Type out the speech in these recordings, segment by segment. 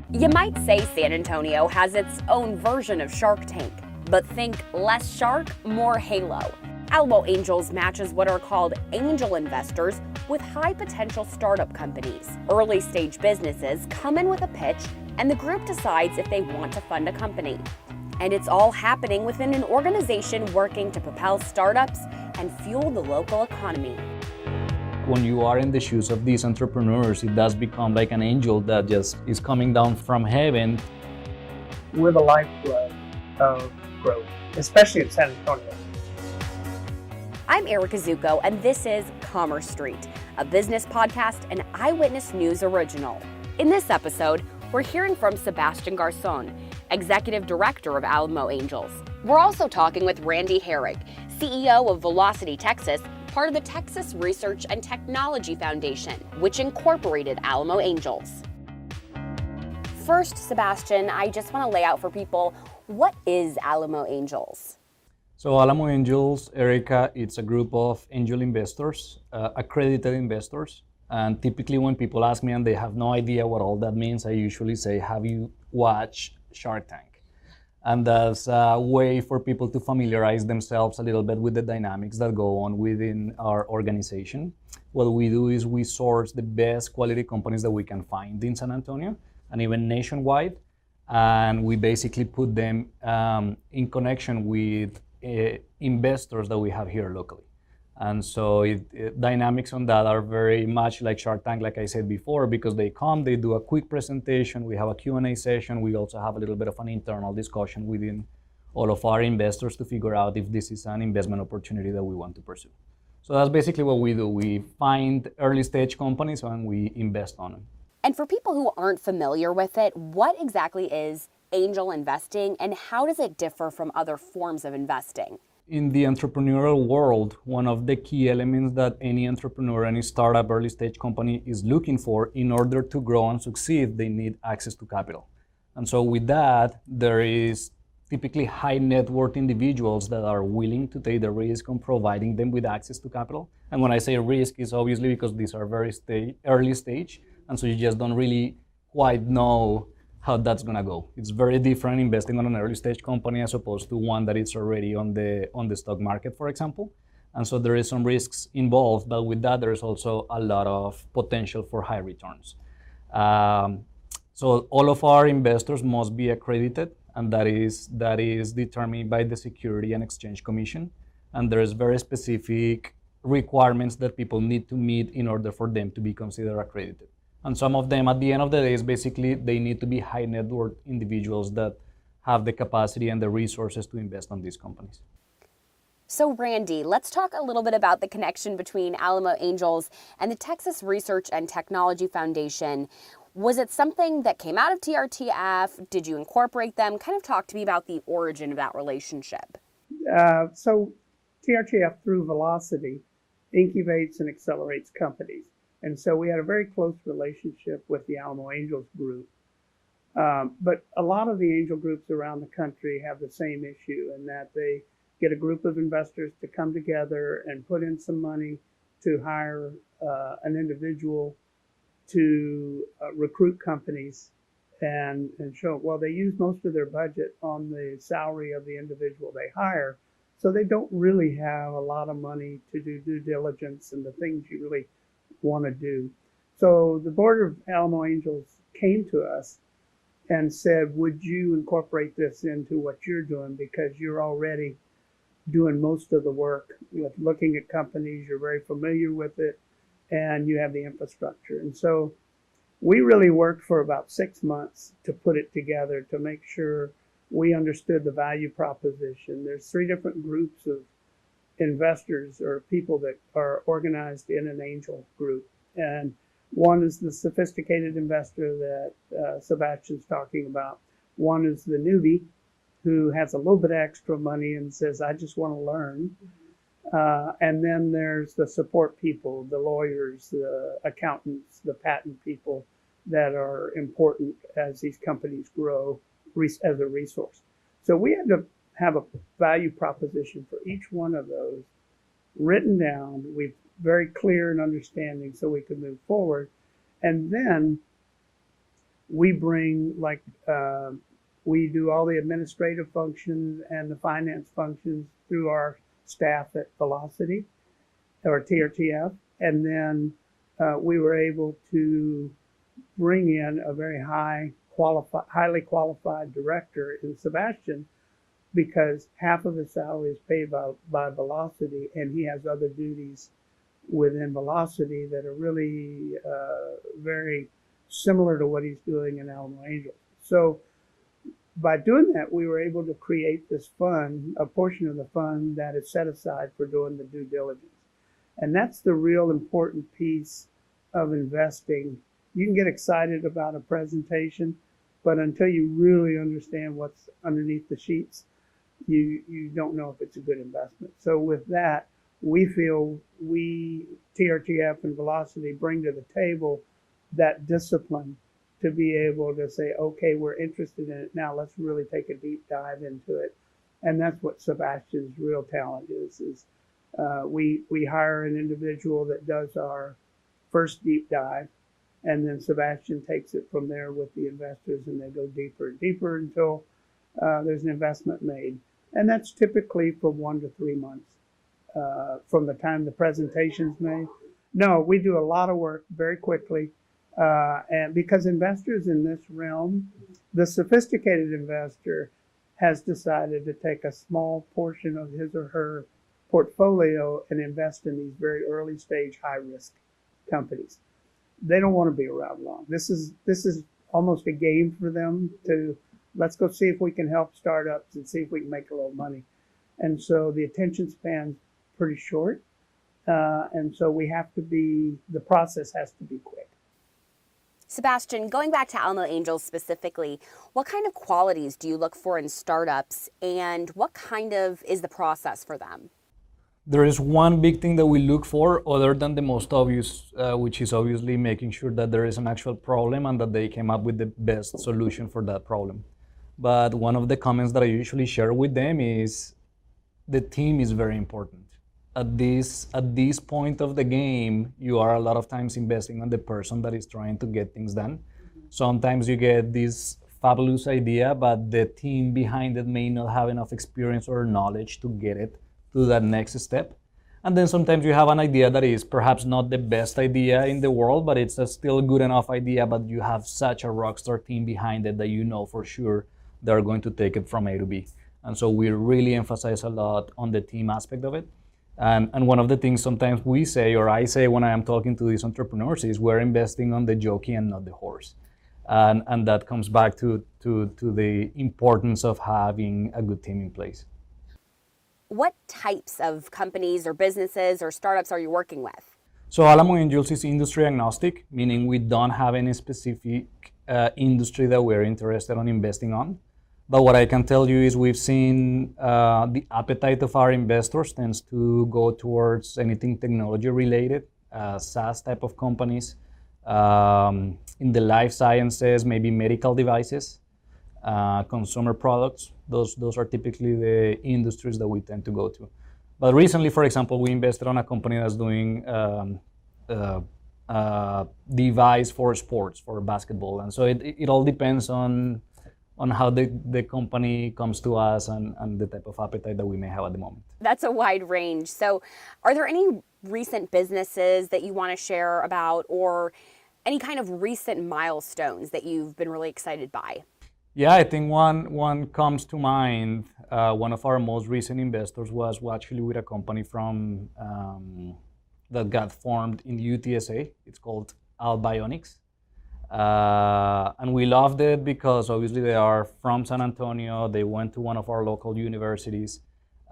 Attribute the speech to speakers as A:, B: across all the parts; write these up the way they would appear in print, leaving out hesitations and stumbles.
A: You might say San Antonio has its own version of Shark Tank, but think less shark, more halo. Alamo Angels matches what are called angel investors with high potential startup companies. Early stage businesses come in with a pitch, and the group decides if they want to fund a company. And it's all happening within an organization working to propel startups and fuel the local economy.
B: When you are in the shoes of these entrepreneurs, it does become like an angel that just is coming down from heaven.
C: We're the lifeblood of growth, especially in San Antonio.
A: I'm Erica Zucco, and this is Commerce Street, a business podcast and Eyewitness News original. In this episode, we're hearing from Sebastian Garzon, Executive Director of Alamo Angels. We're also talking with Randy Herrig, CEO of Velocity Texas, part of the Texas Research and Technology Foundation, which incorporated Alamo Angels. First, Sebastian, I just want to lay out for people, what is Alamo Angels?
B: So Alamo Angels, Erica, it's a group of angel investors, accredited investors. And typically when people ask me and they have no idea what all that means, I usually say, have you watched Shark Tank? And that's a way for people to familiarize themselves a little bit with the dynamics that go on within our organization. What we do is we source the best quality companies that we can find in San Antonio and even nationwide. And we basically put them in connection with investors that we have here locally. And so dynamics on that are very much like Shark Tank, like I said before, because they come, they do a quick presentation, we have a Q&A session, we also have a little bit of an internal discussion within all of our investors to figure out if this is an investment opportunity that we want to pursue. So that's basically what we do. We find early stage companies and we invest on them.
A: And for people who aren't familiar with it, what exactly is angel investing and how does it differ from other forms of investing?
B: In the entrepreneurial world, one of the key elements that any entrepreneur, any startup, early stage company is looking for in order to grow and succeed, they need access to capital. And so with that, there is typically high net worth individuals that are willing to take the risk on providing them with access to capital. And when I say risk, it's obviously because these are very early stage, and so you just don't really quite know how that's gonna go. It's very different investing on an early stage company as opposed to one that is already on the stock market, for example. And so there is some risks involved, but with that, there's also a lot of potential for high returns. So all of our investors must be accredited, and that is determined by the Security and Exchange Commission. And there's very specific requirements that people need to meet in order for them to be considered accredited. And some of them, at the end of the day, is basically they need to be high net worth individuals that have the capacity and the resources to invest on these companies.
A: So Randy, let's talk a little bit about the connection between Alamo Angels and the Texas Research and Technology Foundation. Was it something that came out of TRTF? Did you incorporate them? Kind of talk to me about the origin of that relationship.
C: So TRTF, through Velocity, incubates and accelerates companies. And so we had a very close relationship with the Alamo Angels group. But a lot of the angel groups around the country have the same issue in that they get a group of investors to come together and put in some money to hire an individual to recruit companies and show, well, they use most of their budget on the salary of the individual they hire. So they don't really have a lot of money to do due diligence and the things you really want to do. So the board of Alamo Angels came to us and said, would you incorporate this into what you're doing, because you're already doing most of the work with looking at companies, you're very familiar with it, and you have the infrastructure. And so we really worked for about 6 months to put it together to make sure we understood the value proposition. There's 3 different groups of investors or people that are organized in an angel group. And one is the sophisticated investor that Sebastian's talking about. One is the newbie who has a little bit of extra money and says, I just want to learn. And then there's the support people, the lawyers, the accountants, the patent people that are important as these companies grow as a resource. So we had to have a value proposition for each one of those written down. We're very clear and understanding so we could move forward. And then we bring we do all the administrative functions and the finance functions through our staff at Velocity or TRTF, and then we were able to bring in a very highly qualified director in Sebastian, because half of his salary is paid by Velocity, and he has other duties within Velocity that are really very similar to what he's doing in Alamo Angels. So by doing that, we were able to create this fund, a portion of the fund that is set aside for doing the due diligence. And that's the real important piece of investing. You can get excited about a presentation, but until you really understand what's underneath the sheets, you don't know if it's a good investment. So with that, we feel TRTF and Velocity bring to the table that discipline to be able to say, okay, we're interested in it now, let's really take a deep dive into it. And that's what Sebastian's real talent is we hire an individual that does our first deep dive, and then Sebastian takes it from there with the investors, and they go deeper and deeper until there's an investment made. And that's typically from 1 to 3 months from the time the presentation's made. No, we do a lot of work very quickly. And because investors in this realm, the sophisticated investor has decided to take a small portion of his or her portfolio and invest in these very early stage, high risk companies. They don't want to be around long. This is almost a game for them to, let's go see if we can help startups and see if we can make a little money. And so the attention span's pretty short. And so the process has to be quick.
A: Sebastian, going back to Alamo Angels specifically, what kind of qualities do you look for in startups, and what kind of is the process for them?
B: There is one big thing that we look for, other than the most obvious, which is obviously making sure that there is an actual problem and that they came up with the best solution for that problem. But one of the comments that I usually share with them is the team is very important. At this point of the game, you are a lot of times investing on the person that is trying to get things done. Sometimes you get this fabulous idea, but the team behind it may not have enough experience or knowledge to get it to that next step. And then sometimes you have an idea that is perhaps not the best idea in the world, but it's a still good enough idea, but you have such a rockstar team behind it that you know for sure they're going to take it from A to B. And so we really emphasize a lot on the team aspect of it. And one of the things sometimes we say, or I say when I am talking to these entrepreneurs, is we're investing on the jockey and not the horse. And that comes back to the importance of having a good team in place.
A: What types of companies or businesses or startups are you working with?
B: So Alamo Angels is industry agnostic, meaning we don't have any specific industry that we're interested in investing on. But what I can tell you is we've seen the appetite of our investors tends to go towards anything technology related, SaaS type of companies, in the life sciences, maybe medical devices, consumer products. Those are typically the industries that we tend to go to. But recently, for example, we invested on a company that's doing device for sports, for basketball. And so it all depends on how the company comes to us and the type of appetite that we may have at the moment.
A: That's a wide range. So are there any recent businesses that you want to share about, or any kind of recent milestones that you've been really excited by?
B: Yeah, I think one comes to mind. One of our most recent investors was actually with a company from that got formed in UTSA. It's called Albionics. And we loved it because obviously they are from San Antonio. They went to one of our local universities,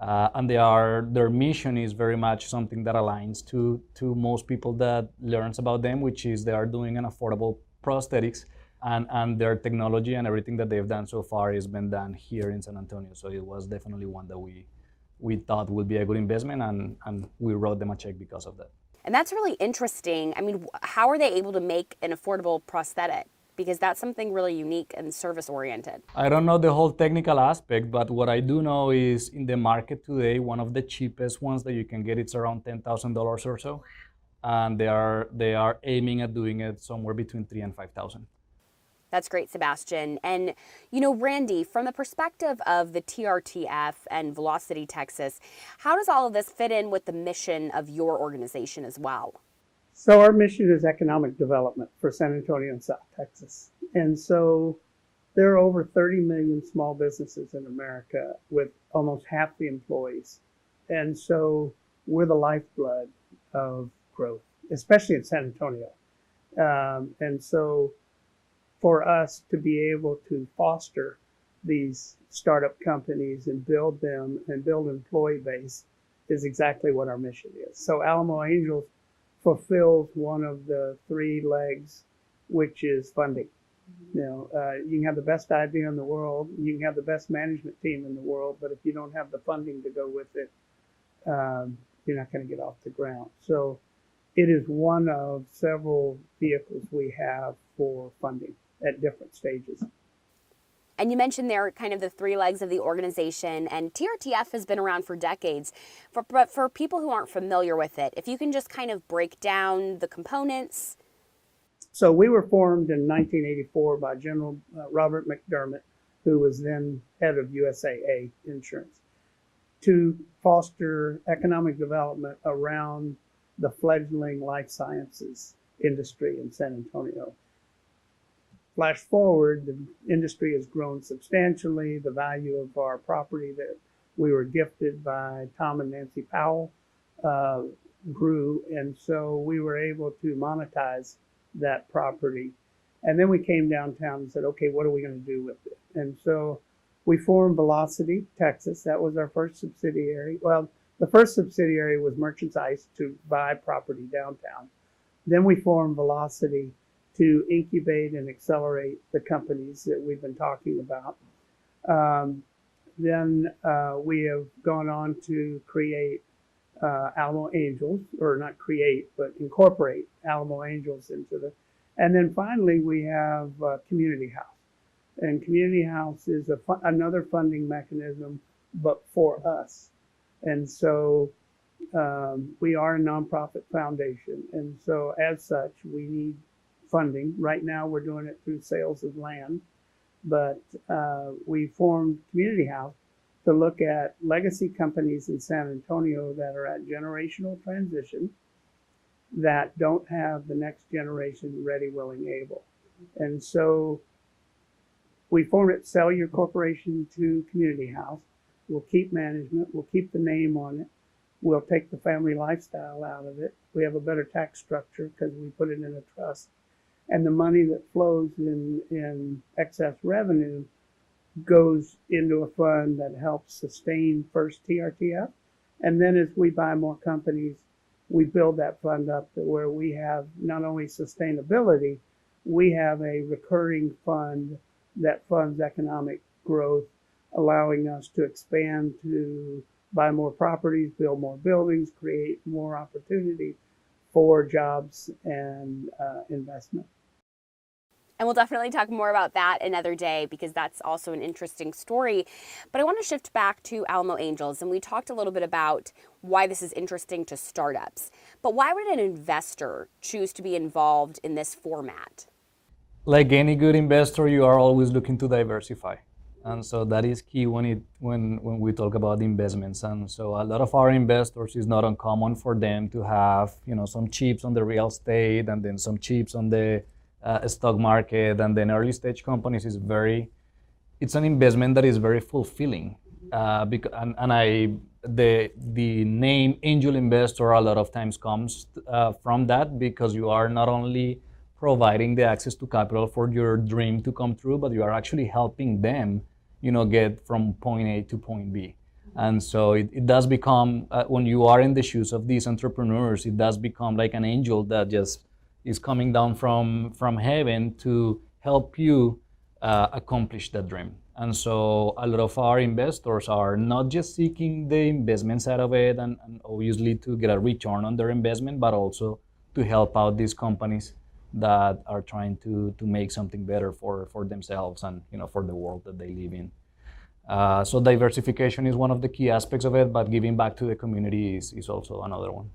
B: and their mission is very much something that aligns to most people that learns about them, which is they are doing an affordable prosthetics, and their technology and everything that they've done so far has been done here in San Antonio. So it was definitely one that we thought would be a good investment, and we wrote them a check because of that.
A: And that's really interesting. I mean, how are they able to make an affordable prosthetic? Because that's something really unique and service-oriented.
B: I don't know the whole technical aspect, but what I do know is in the market today, one of the cheapest ones that you can get, it's around $10,000 or so. And they are aiming at doing it somewhere between $3,000 and $5,000.
A: That's great, Sebastian. And, you know, Randy, from the perspective of the TRTF and Velocity Texas, how does all of this fit in with the mission of your organization as well?
C: So our mission is economic development for San Antonio and South Texas. And so there are over 30 million small businesses in America with almost half the employees. And so we're the lifeblood of growth, especially in San Antonio. And so for us to be able to foster these startup companies and build them and build an employee base is exactly what our mission is. So Alamo Angels fulfills one of the three legs, which is funding. You know, you can have the best idea in the world, you can have the best management team in the world, but if you don't have the funding to go with it, you're not going to get off the ground. So it is one of several vehicles we have for funding at different stages.
A: And you mentioned there kind of the three legs of the organization, and TRTF has been around for decades. But for people who aren't familiar with it, if you can just kind of break down the components.
C: So we were formed in 1984 by General Robert McDermott, who was then head of USAA Insurance, to foster economic development around the fledgling life sciences industry in San Antonio. Flash forward, the industry has grown substantially. The value of our property that we were gifted by Tom and Nancy Powell grew, and so we were able to monetize that property. And then we came downtown and said, okay, what are we going to do with it? And so we formed Velocity Texas. That was our first subsidiary. Well, the first subsidiary was Merchants Ice to buy property downtown. Then we formed Velocity to incubate and accelerate the companies that we've been talking about. Then we have gone on to create Alamo Angels, or not create, but incorporate Alamo Angels into the, and then finally we have Community House. And Community House is another funding mechanism, but for us. And so we are a nonprofit foundation. And so as such, we need funding. Right now we're doing it through sales of land, but we formed Community House to look at legacy companies in San Antonio that are at generational transition, that don't have the next generation ready, willing, able. And so we formed it, sell your corporation to Community House. We'll keep management, we'll keep the name on it, we'll take the family lifestyle out of it. We have a better tax structure because we put it in a trust. And the money that flows in excess revenue goes into a fund that helps sustain first TRTF. And then as we buy more companies, we build that fund up to where we have not only sustainability, we have a recurring fund that funds economic growth, allowing us to expand, to buy more properties, build more buildings, create more opportunity for jobs and investment.
A: And we'll definitely talk more about that another day because that's also an interesting story. But I want to shift back to Alamo Angels, and we talked a little bit about why this is interesting to startups. But why would an investor choose to be involved in this format?
B: Like any good investor, you are always looking to diversify. And so that is key when we talk about investments. And so a lot of our investors, is not uncommon for them to have, some chips on the real estate and then some chips on the stock market, and then early stage companies it's an investment that is very fulfilling. The name angel investor a lot of times comes from that, because you are not only providing the access to capital for your dream to come true, but you are actually helping them, get from point A to point B. And so it does become, when you are in the shoes of these entrepreneurs, it does become like an angel that just is coming down from heaven to help you accomplish that dream. And so a lot of our investors are not just seeking the investment side of it and obviously to get a return on their investment, but also to help out these companies that are trying to make something better for themselves and for the world that they live in. So diversification is one of the key aspects of it, but giving back to the community is also another one.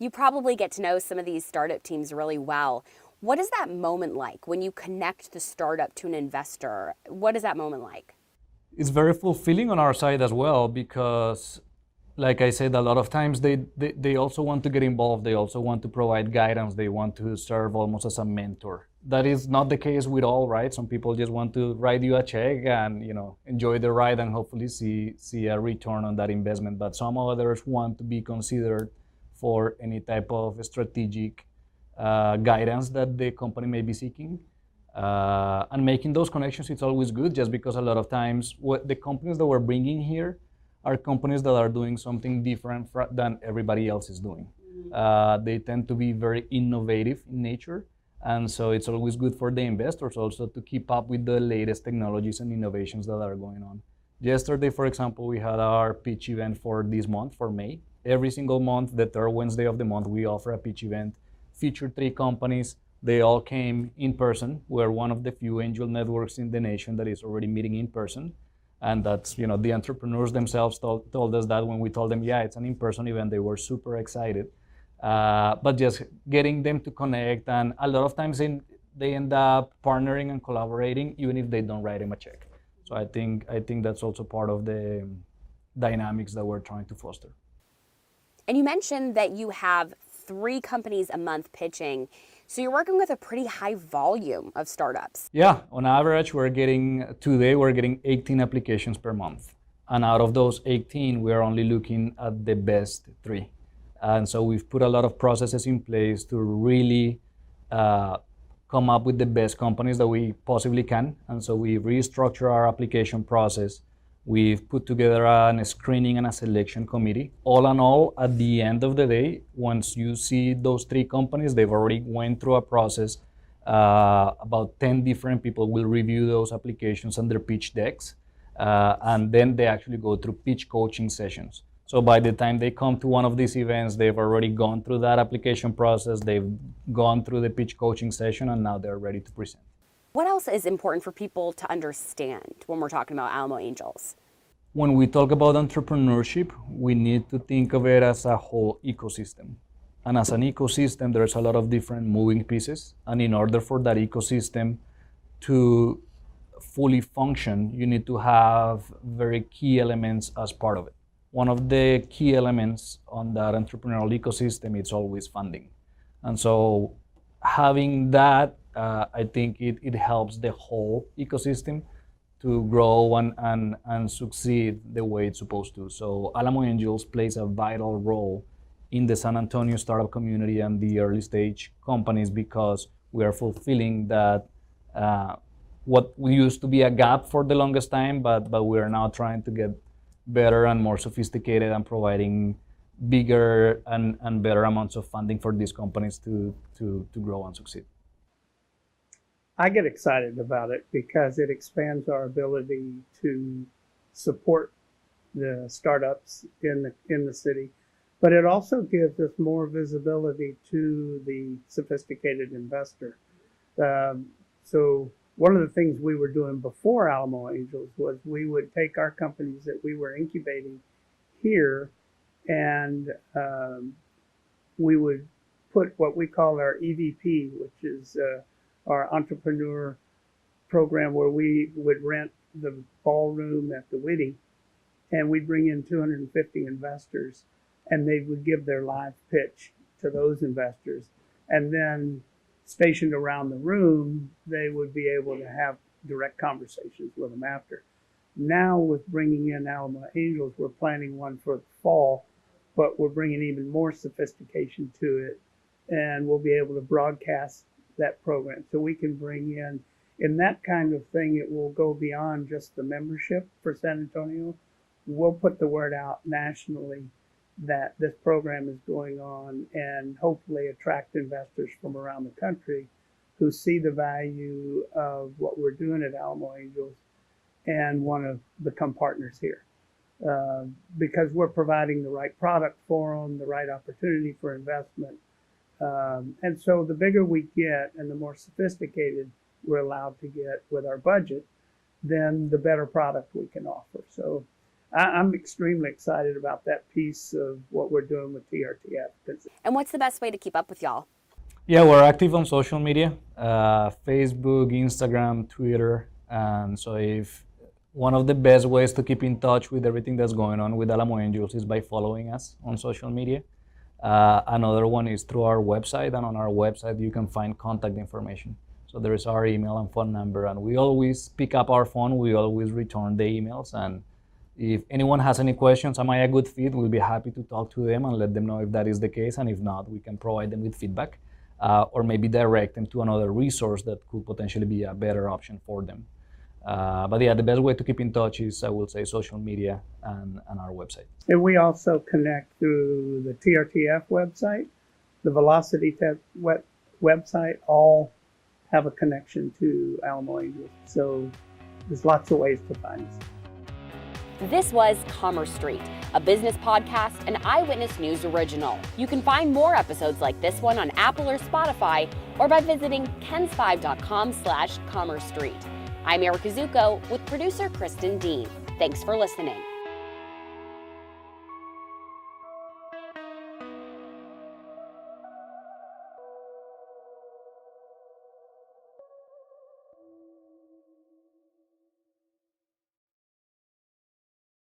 A: You probably get to know some of these startup teams really well. What is that moment like when you connect the startup to an investor? What is that moment like?
B: It's very fulfilling on our side as well because, like I said, a lot of times they also want to get involved. They also want to provide guidance. They want to serve almost as a mentor. That is not the case with all, right? Some people just want to write you a check and enjoy the ride and hopefully see a return on that investment. But some others want to be considered for any type of strategic guidance that the company may be seeking. And making those connections, it's always good, just because a lot of times the companies that we're bringing here are companies that are doing something different than everybody else is doing. They tend to be very innovative in nature, and so it's always good for the investors also to keep up with the latest technologies and innovations that are going on. Yesterday, for example, we had our pitch event for this month, for May. Every single month, the third Wednesday of the month, we offer a pitch event, featured 3 companies. They all came in person. We're one of the few angel networks in the nation that is already meeting in person. And that's, the entrepreneurs themselves told us that when we told them, yeah, it's an in-person event, they were super excited. But just getting them to connect, and a lot of times they end up partnering and collaborating, even if they don't write them a check. So I think that's also part of the dynamics that we're trying to foster.
A: And you mentioned that you have 3 companies a month pitching. So you're working with a pretty high volume of startups.
B: Yeah, on average, today we're getting 18 applications per month. And out of those 18, we're only looking at the best 3. And so we've put a lot of processes in place to really come up with the best companies that we possibly can. And so we restructure our application process. We've put together a screening and a selection committee. All in all, at the end of the day, once you see those 3 companies, they've already went through a process. About 10 different people will review those applications and their pitch decks. And then they actually go through pitch coaching sessions. So by the time they come to one of these events, they've already gone through that application process, they've gone through the pitch coaching session, and now they're ready to present.
A: What else is important for people to understand when we're talking about Alamo Angels?
B: When we talk about entrepreneurship, we need to think of it as a whole ecosystem. And as an ecosystem, there's a lot of different moving pieces. And in order for that ecosystem to fully function, you need to have very key elements as part of it. One of the key elements on that entrepreneurial ecosystem is always funding. And so having that, I think it helps the whole ecosystem to grow and succeed the way it's supposed to. So Alamo Angels plays a vital role in the San Antonio startup community and the early stage companies, because we are fulfilling that what we used to be a gap for the longest time, but we are now trying to get better and more sophisticated and providing bigger and better amounts of funding for these companies to grow and succeed.
C: I get excited about it because it expands our ability to support the startups in the city, but it also gives us more visibility to the sophisticated investor. So one of the things we were doing before Alamo Angels was we would take our companies that we were incubating here, and we would put what we call our EVP, which is our entrepreneur program, where we would rent the ballroom at the Whitty, and we'd bring in 250 investors, and they would give their live pitch to those investors. And then stationed around the room, they would be able to have direct conversations with them after. Now with bringing in Alamo Angels, we're planning one for the fall, but we're bringing even more sophistication to it, and we'll be able to broadcast that program. So we can bring in that kind of thing, it will go beyond just the membership for San Antonio. We'll put the word out nationally that this program is going on, and hopefully attract investors from around the country who see the value of what we're doing at Alamo Angels and want to become partners here. Because we're providing the right product for them, the right opportunity for investment. And so the bigger we get and the more sophisticated we're allowed to get with our budget, then the better product we can offer. So I'm extremely excited about that piece of what we're doing with TRTF.
A: And what's the best way to keep up with y'all?
B: Yeah, we're active on social media, Facebook, Instagram, Twitter. And so if one of the best ways to keep in touch with everything that's going on with Alamo Angels is by following us on social media. Another one is through our website, and on our website you can find contact information. So there is our email and phone number, and we always pick up our phone, we always return the emails, and if anyone has any questions, am I a good fit, we'll be happy to talk to them and let them know if that is the case, and if not, we can provide them with feedback, or maybe direct them to another resource that could potentially be a better option for them. But yeah, the best way to keep in touch is, I will say, social media and our website.
C: And we also connect through the TRTF website, the Velocity website, all have a connection to Alamo Angels. So there's lots of ways to find us.
A: This was Commerce Street, a business podcast and Eyewitness News original. You can find more episodes like this one on Apple or Spotify, or by visiting kens5.com/commerce street. I'm Erica Zucco with producer Kristen Dean. Thanks for listening.